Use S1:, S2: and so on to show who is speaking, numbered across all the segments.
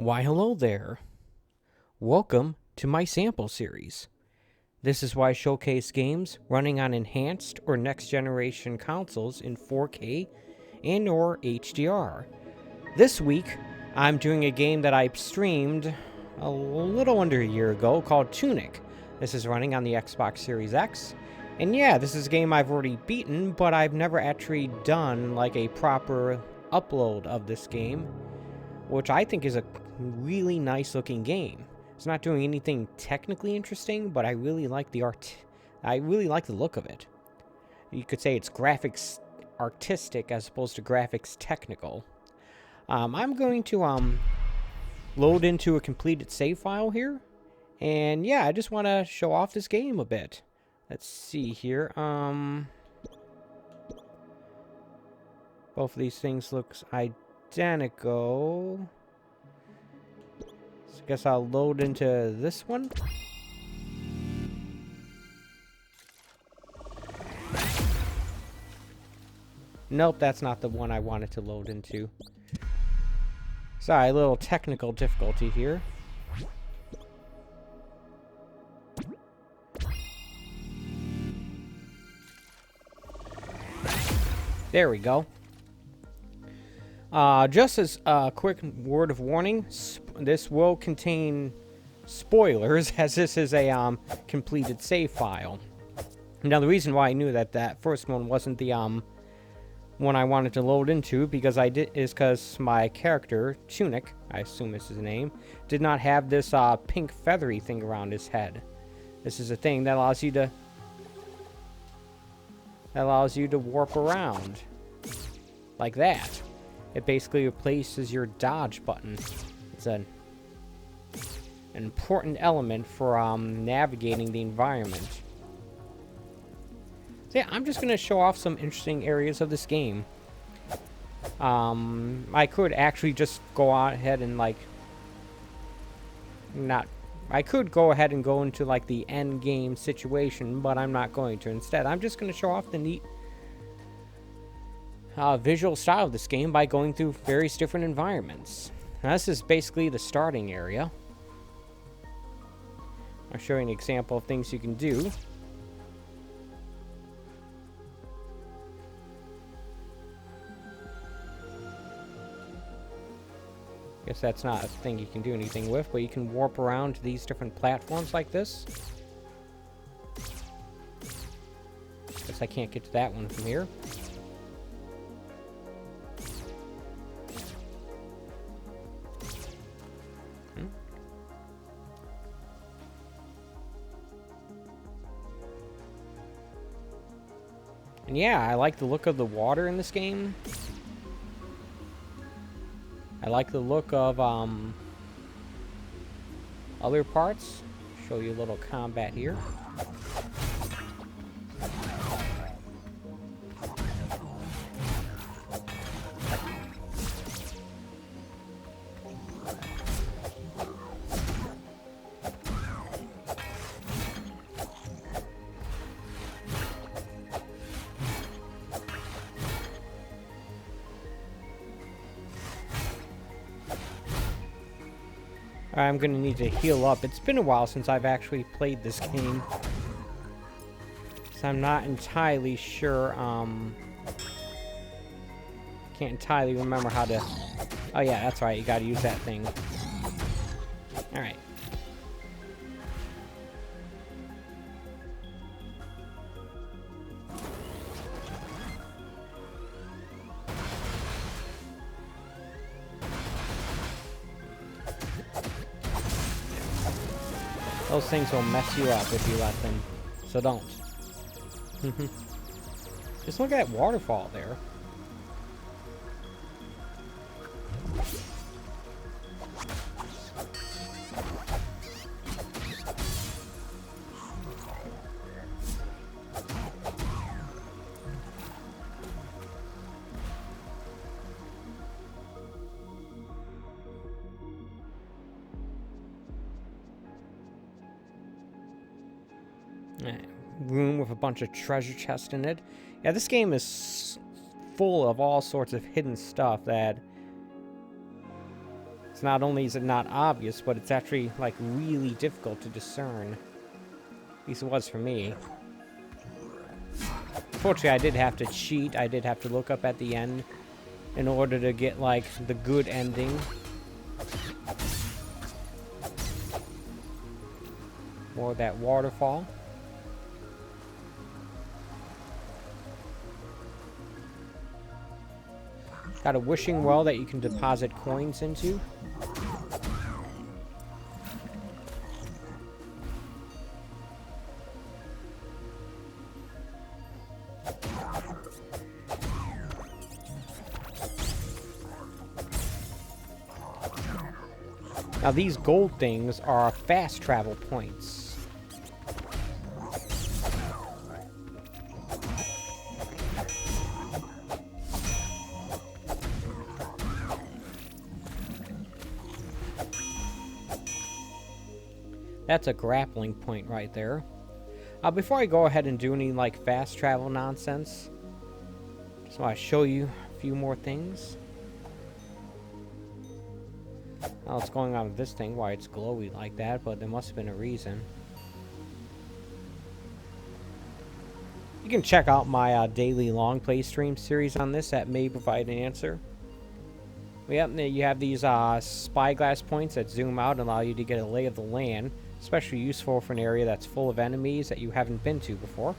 S1: Why hello there. Welcome to my sample series. This is why I showcase games running on enhanced or next generation consoles in 4K and or HDR. This week, I'm doing a game that I streamed a little under a year ago called Tunic. This is running on the Xbox Series X. And yeah, this is a game I've already beaten, but I've never actually done like a proper upload of this game, which I think is a really nice looking game. It's not doing anything technically interesting, but I really like the art. I really like the look of it. You could say it's graphics artistic as opposed to graphics technical. I'm going to load into a completed save file here. And yeah, I just want to show off this game a bit. Let's see here. Both of these things looks identical. So I guess I'll load into this one. Nope, that's not the one I wanted to load into. Sorry, a little technical difficulty here. There we go. Just as a quick word of warning, this will contain spoilers, as this is a completed save file. Now, the reason why I knew that that first one wasn't the one I wanted to load into is because my character Tunic, I assume this is his name, did not have this pink feathery thing around his head. This is a thing that allows you to warp around like that. It basically replaces your dodge button. It's an important element for navigating the environment. So yeah, I'm just going to show off some interesting areas of this game. I could actually just go ahead and I could go ahead and go into like the end game situation, but I'm not going to. Instead, I'm just going to show off the neat visual style of this game by going through various different environments. Now, this is basically the starting area. I'll show you an example of things you can do. Guess that's not a thing you can do anything with, but you can warp around to these different platforms like this. Guess I can't get to that one from here. And yeah, I like the look of the water in this game. I like the look of other parts. Show you a little combat here. I'm going to need to heal up. It's been a while since I've actually played this game, so I'm not entirely sure. Can't entirely remember how to... Oh yeah, that's right. You got to use that thing. All right. Those things will mess you up if you let them, so don't. Just look at that waterfall there. Room with a bunch of treasure chests in it. Yeah, this game is full of all sorts of hidden stuff that It's not only is it not obvious, but it's actually, like, really difficult to discern. At least it was for me. Fortunately, I did have to cheat. I did have to look up at the end in order to get, like, the good ending. Or that waterfall. Got a wishing well that you can deposit coins into. Now these gold things are fast travel points. That's a grappling point right there. Before I go ahead and do any like fast travel nonsense, just want to show you a few more things. I don't know what's going on with this thing, why it's glowy like that, but there must have been a reason. You can check out my daily long play stream series on this that may provide an answer. Yep, you have these spyglass points that zoom out and allow you to get a lay of the land. Especially useful for an area that's full of enemies that you haven't been to before.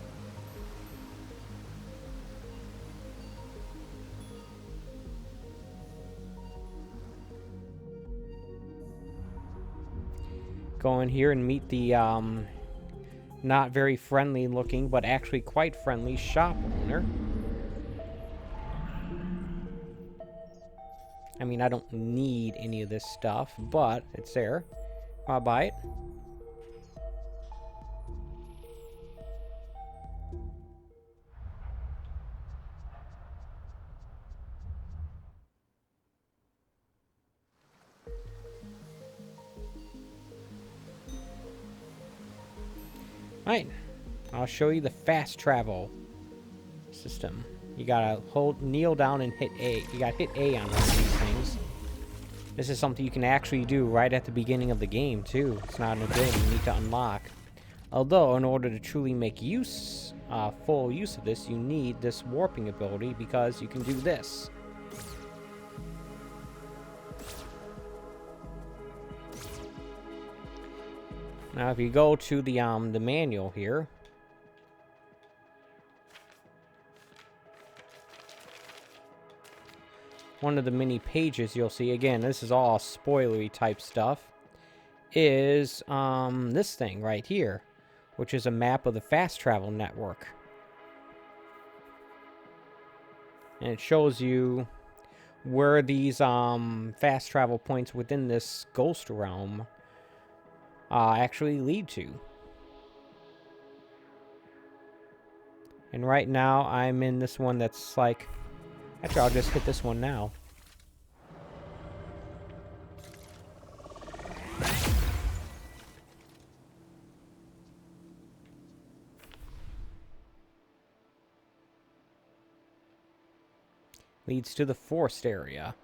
S1: Go in here and meet the not very friendly looking, but actually quite friendly shop owner. I mean, I don't need any of this stuff, but it's there. I'll buy it. Right, I'll show you the fast travel system. You gotta kneel down and hit A. You gotta hit A on one of these things. This is something you can actually do right at the beginning of the game, too. It's not an ability you need to unlock. Although, in order to truly make full use of this, you need this warping ability because you can do this. Now, if you go to the manual here, one of the mini pages you'll see, again, this is all spoilery type stuff, is this thing right here, which is a map of the fast travel network. And it shows you where these fast travel points within this ghost realm actually lead to. And right now I'm in this one that's like, actually I'll just hit this one now. Leads to the forest area.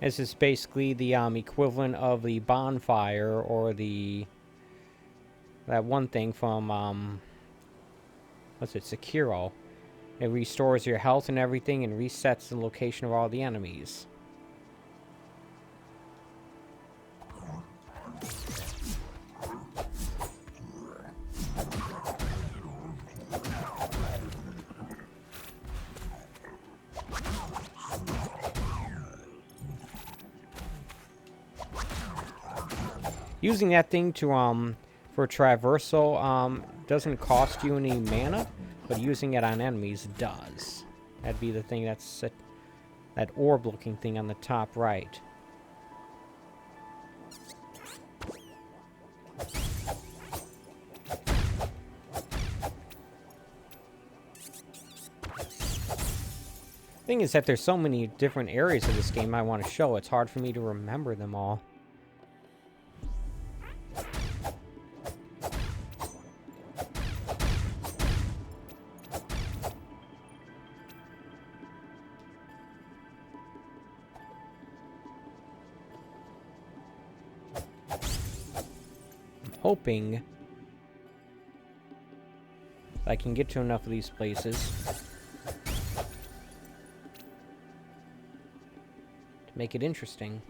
S1: This is basically the equivalent of the bonfire or that one thing from what's it, Sekiro. It restores your health and everything and resets the location of all the enemies. Using that thing to for traversal doesn't cost you any mana, but using it on enemies does. That'd be the thing that's that orb-looking thing on the top right. Thing is that there's so many different areas of this game I want to show, it's hard for me to remember them all. hoping I can get to enough of these places to make it interesting.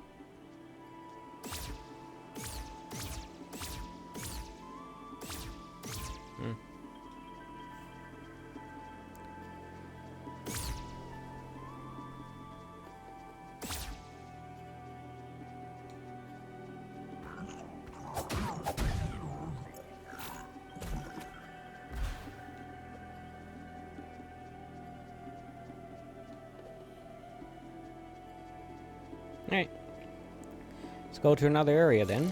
S1: Alright. Let's go to another area then.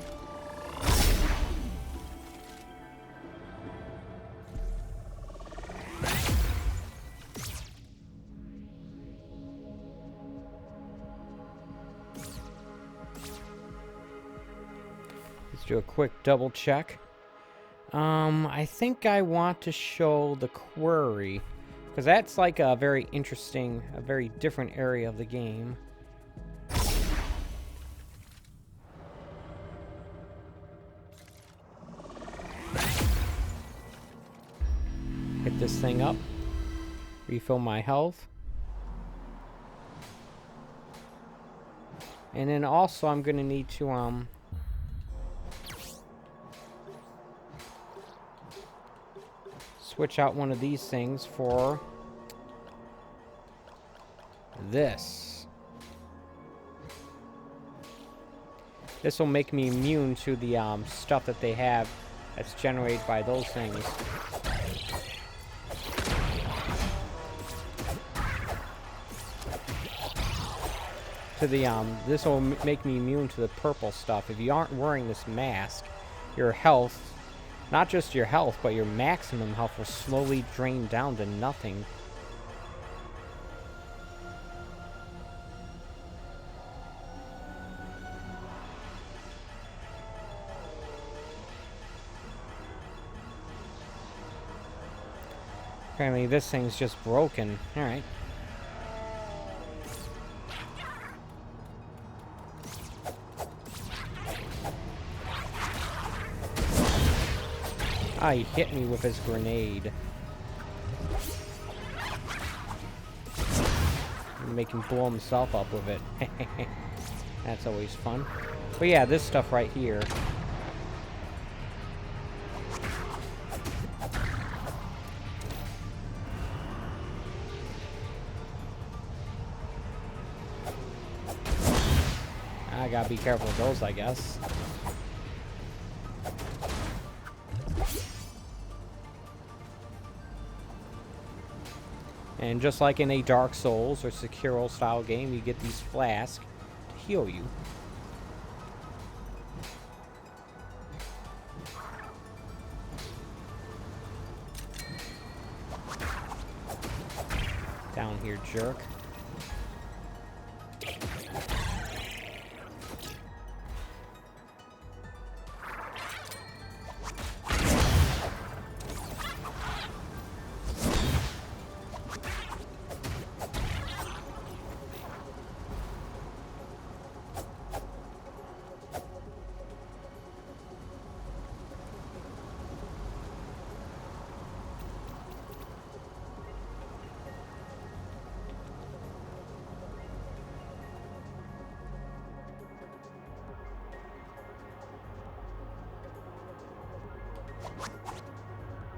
S1: Let's do a quick double check. I think I want to show the quarry, because that's like a very interesting, a very different area of the game. Hit this thing up, refill my health, and then also I'm gonna need to switch out one of these things for this. This will make me immune to the stuff that they have that's generated by those things. To the this will make me immune to the purple stuff. If you aren't wearing this mask, your health, not just your health, but your maximum health will slowly drain down to nothing. Apparently this thing's just broken. Alright. Ah, he hit me with his grenade. Make him blow himself up with it. That's always fun. But yeah, this stuff right here. I gotta be careful with those, I guess. And just like in a Dark Souls or Sekiro style game, you get these flasks to heal you. Down here, jerk.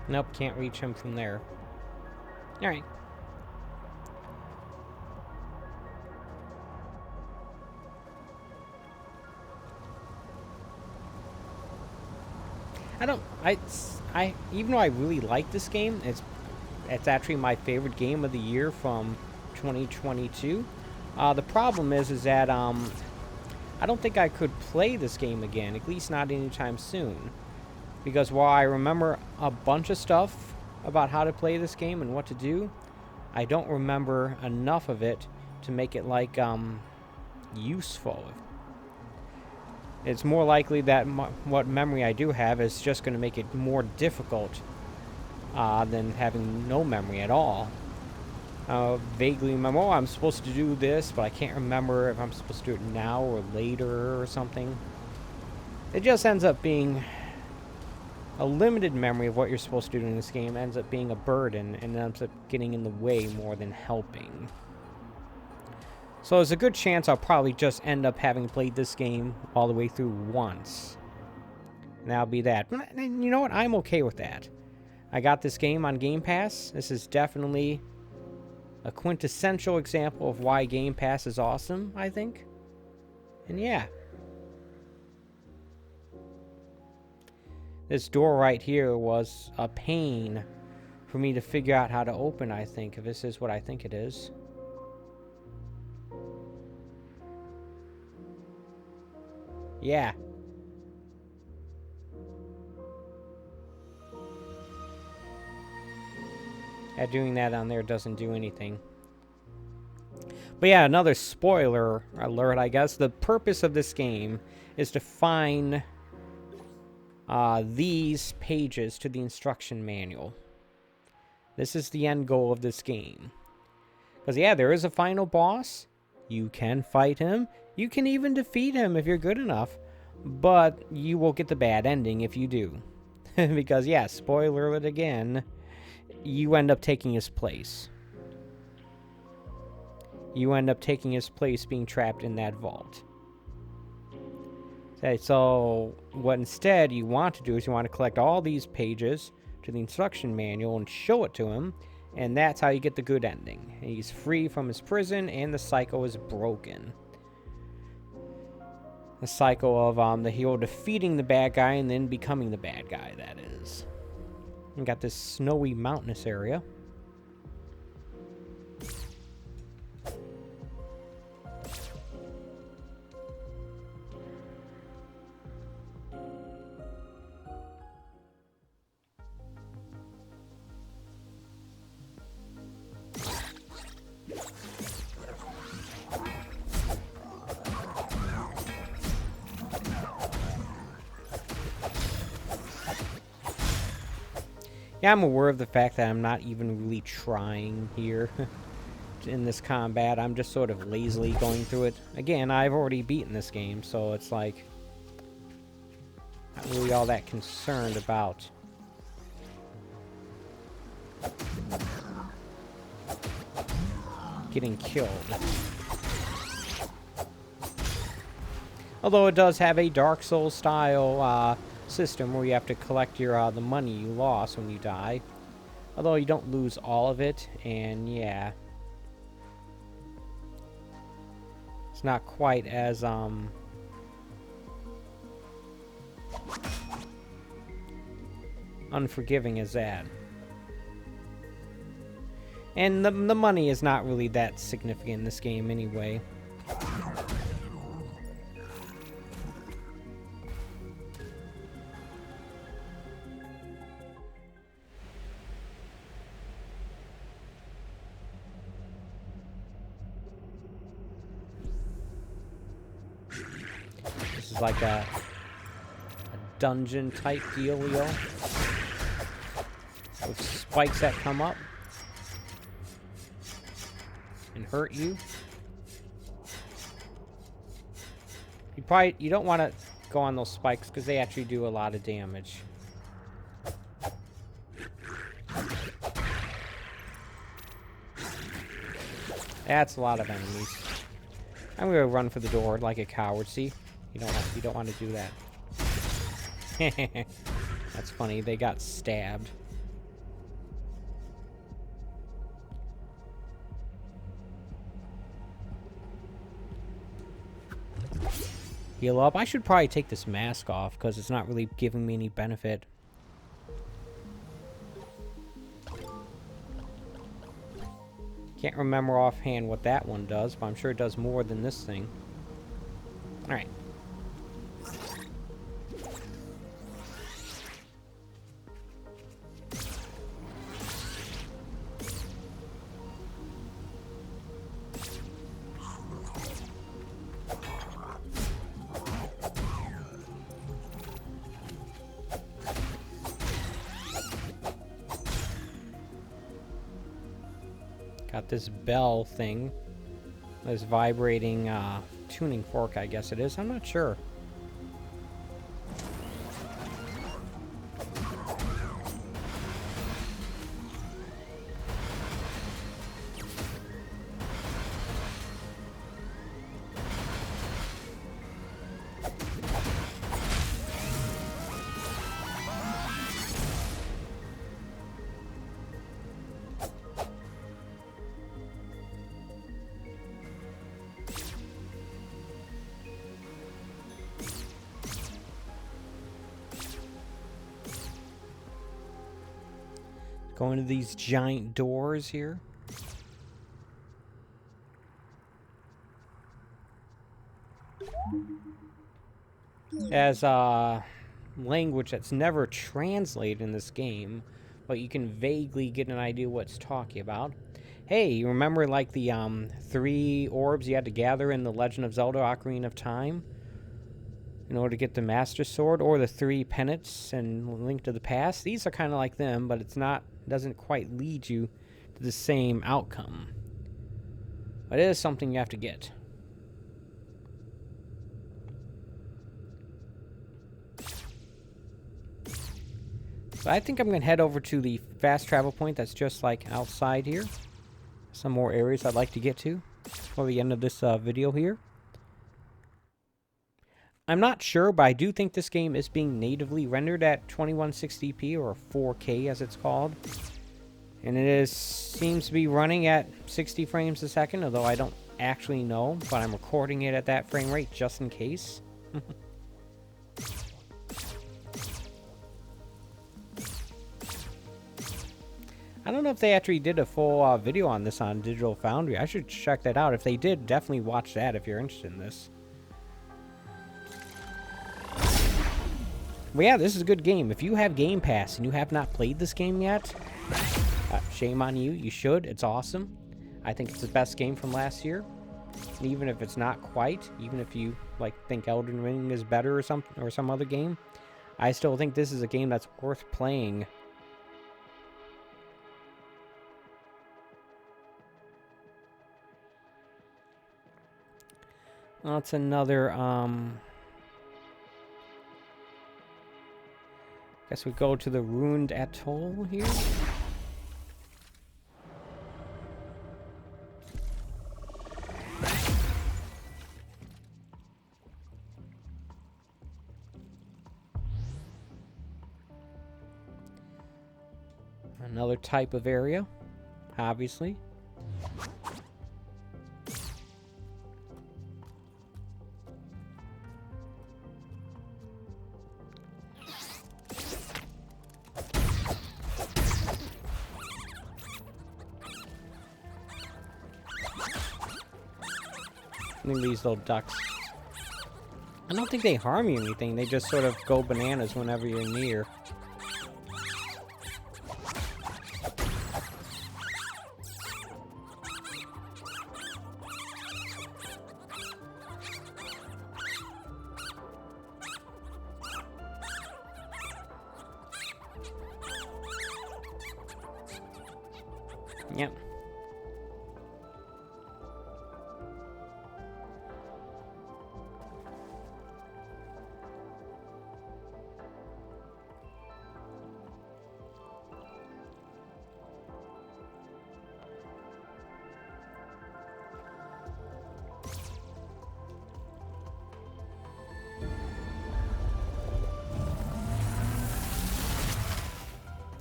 S1: Nope, can't reach him from there. Alright. Even though I really like this game, it's actually my favorite game of the year from 2022. The problem is that I don't think I could play this game again, at least not anytime soon. Because while I remember a bunch of stuff about how to play this game and what to do, I don't remember enough of it to make it, like, useful. It's more likely that what memory I do have is just going to make it more difficult than having no memory at all. Vaguely remember, oh, I'm supposed to do this, but I can't remember if I'm supposed to do it now or later or something. It just ends up being a limited memory of what you're supposed to do in this game ends up being a burden and ends up getting in the way more than helping. So there's a good chance I'll probably just end up having played this game all the way through once. And that'll be that. And you know what? I'm okay with that. I got this game on Game Pass. This is definitely a quintessential example of why Game Pass is awesome, I think. And yeah. This door right here was a pain for me to figure out how to open, I think, if this is what I think it is. Yeah. Doing that on there doesn't do anything. But yeah, another spoiler alert, I guess. The purpose of this game is to find these pages to the instruction manual. This is the end goal of this game. Because yeah, there is a final boss. You can fight him. You can even defeat him if you're good enough. But you will get the bad ending if you do. Because yeah, spoiler alert again. You end up taking his place. You end up taking his place being trapped in that vault. Okay, so what instead you want to do is you want to collect all these pages to the instruction manual and show it to him, and that's how you get the good ending. He's free from his prison and the cycle is broken. The cycle of the hero defeating the bad guy and then becoming the bad guy, that is. We got this snowy mountainous area. Yeah, I'm aware of the fact that I'm not even really trying here in this combat. I'm just sort of lazily going through it. Again, I've already beaten this game, so it's like not really all that concerned about getting killed. Although it does have a Dark Souls style system where you have to collect your the money you lost when you die. Although you don't lose all of it, and yeah. It's not quite as unforgiving as that. And the money is not really that significant in this game anyway. This is like a dungeon type dealio with spikes that come up and hurt you. You don't want to go on those spikes because they actually do a lot of damage. That's a lot of enemies. I'm gonna run for the door like a coward. See, you don't want to do that. That's funny. They got stabbed. Heal up. I should probably take this mask off because it's not really giving me any benefit. Can't remember offhand what that one does, but I'm sure it does more than this thing. Alright. Got this bell thing. This vibrating tuning fork, I guess it is. I'm not sure. Go into these giant doors here. As language that's never translated in this game, but you can vaguely get an idea what it's talking about. Hey, you remember like the 3 orbs you had to gather in the Legend of Zelda Ocarina of Time in order to get the Master Sword, or the 3 pennants and Link to the Past? These are kind of like them, but it's not, doesn't quite lead you to the same outcome. But it is something you have to get. So I think I'm going to head over to the fast travel point that's just like outside here. Some more areas I'd like to get to before the end of this video here. I'm not sure, but I do think this game is being natively rendered at 2160p or 4K as it's called. And it seems to be running at 60 frames a second, although I don't actually know, but I'm recording it at that frame rate just in case. I don't know if they actually did a full video on this on Digital Foundry. I should check that out. If they did, definitely watch that if you're interested in this. But yeah, this is a good game. If you have Game Pass and you have not played this game yet, shame on you. You should. It's awesome. I think it's the best game from last year. And even if it's not quite, even if you like think Elden Ring is better or something, or some other game, I still think this is a game that's worth playing. That's another, guess we go to the ruined atoll here. Another type of area, obviously. Look at these little ducks. I don't think they harm you or anything. They just sort of go bananas whenever you're near. Yep.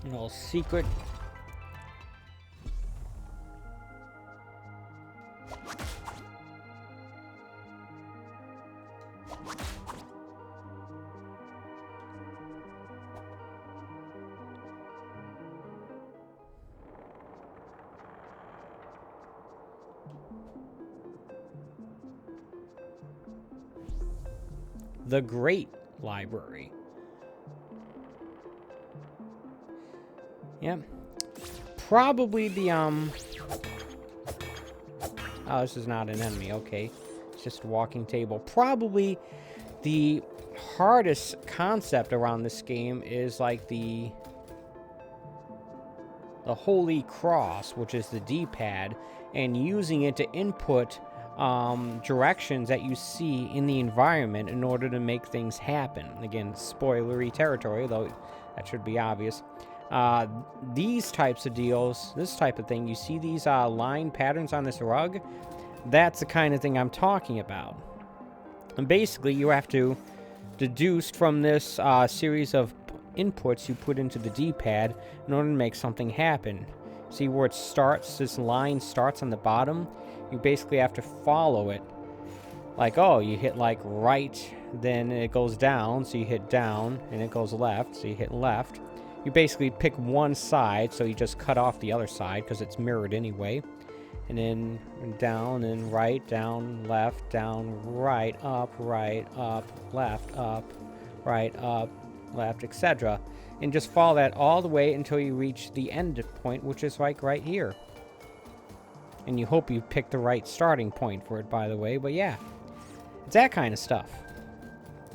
S1: A little secret. The Great Library. Yep. Probably the, oh, this is not an enemy, okay. It's just a walking table. Probably the hardest concept around this game is like the Holy Cross, which is the D-pad, and using it to input directions that you see in the environment in order to make things happen. Again, spoilery territory, though that should be obvious. These types of deals, this type of thing, you see these line patterns on this rug? That's the kind of thing I'm talking about. And basically, you have to deduce from this series of inputs you put into the D-pad in order to make something happen. See where it starts? This line starts on the bottom. You basically have to follow it. Like, oh, you hit like right, then it goes down, so you hit down, and it goes left, so you hit left. you basically pick one side, so you just cut off the other side because it's mirrored anyway. And then down and right, down, left, down, right, up, left, up, right, up, left, etc. And just follow that all the way until you reach the end point, which is like right here. And you hope you pick the right starting point for it, by the way. But yeah, it's that kind of stuff.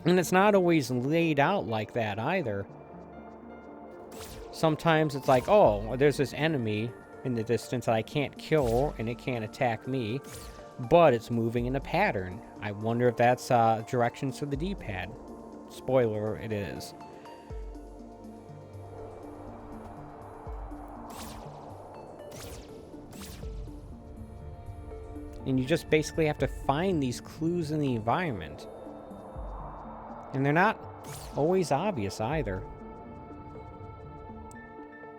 S1: And it's not always laid out like that either. Sometimes it's like, oh, there's this enemy in the distance that I can't kill and it can't attack me, but it's moving in a pattern. I wonder if that's directions to the D-pad. Spoiler, it is. And you just basically have to find these clues in the environment. And they're not always obvious either.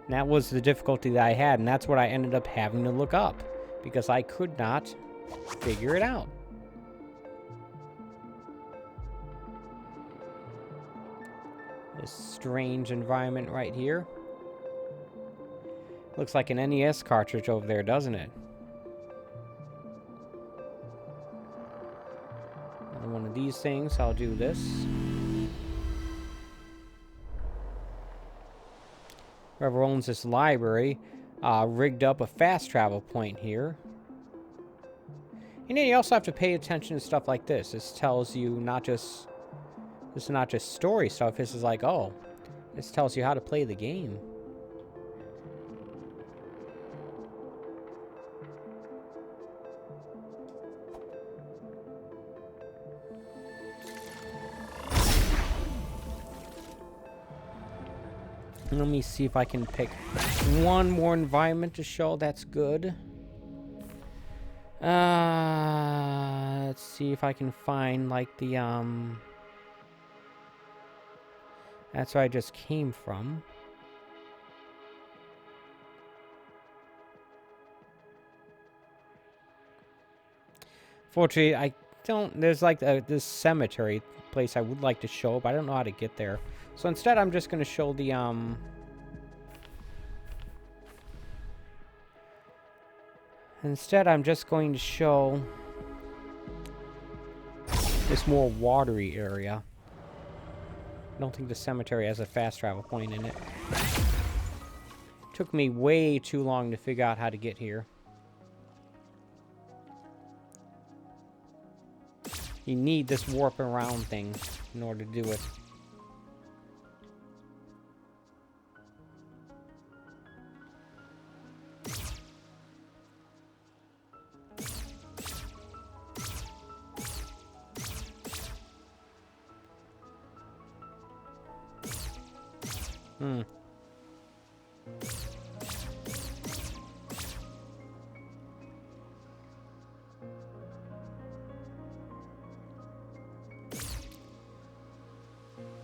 S1: And that was the difficulty that I had, and that's what I ended up having to look up, because I could not figure it out. This strange environment right here. Looks like an NES cartridge over there, doesn't it? Another one of these things, I'll do this. Whoever owns this library rigged up a fast travel point here. And then you also have to pay attention to stuff like this. This tells you this is not just story stuff. This is like, oh, this tells you how to play the game. Let me see if I can pick one more environment to show that's good. Let's see if I can find, like, the, that's where I just came from. Fortunately, I don't, there's, like, this cemetery place I would like to show, but I don't know how to get there. So instead, I'm just going to show the, Instead, I'm just going to show this more watery area. I don't think the cemetery has a fast travel point in it. Took me way too long to figure out how to get here. You need this warp around thing in order to do it.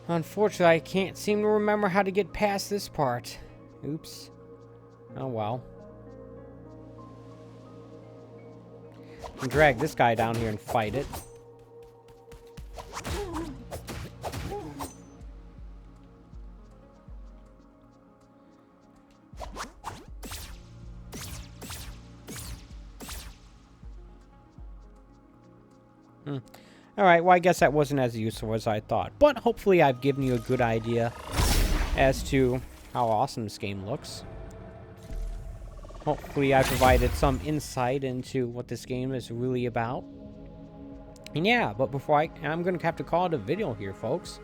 S1: Unfortunately, I can't seem to remember how to get past this part. Oops. Oh well. I'll drag this guy down here and fight it. Alright, well I guess that wasn't as useful as I thought. But hopefully I've given you a good idea as to how awesome this game looks. Hopefully I provided some insight into what this game is really about. And yeah, but before I'm going to have to call it a video here, folks.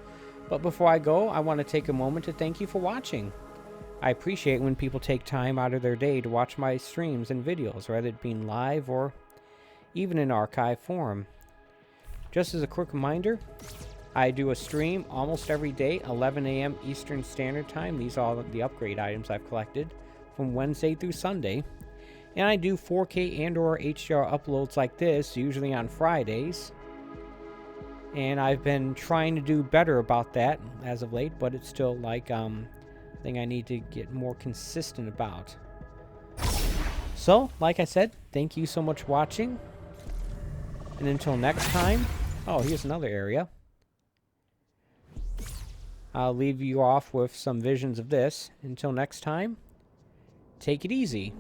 S1: But before I go, I want to take a moment to thank you for watching. I appreciate when people take time out of their day to watch my streams and videos, whether it be live or even in archive form. Just as a quick reminder, I do a stream almost every day, 11 a.m. Eastern Standard Time. These are all the upgrade items I've collected from Wednesday through Sunday. And I do 4K and or HDR uploads like this, usually on Fridays. And I've been trying to do better about that as of late, but it's still like a thing I need to get more consistent about. So, like I said, thank you so much for watching. And until next time, oh, here's another area. I'll leave you off with some visions of this. Until next time, take it easy.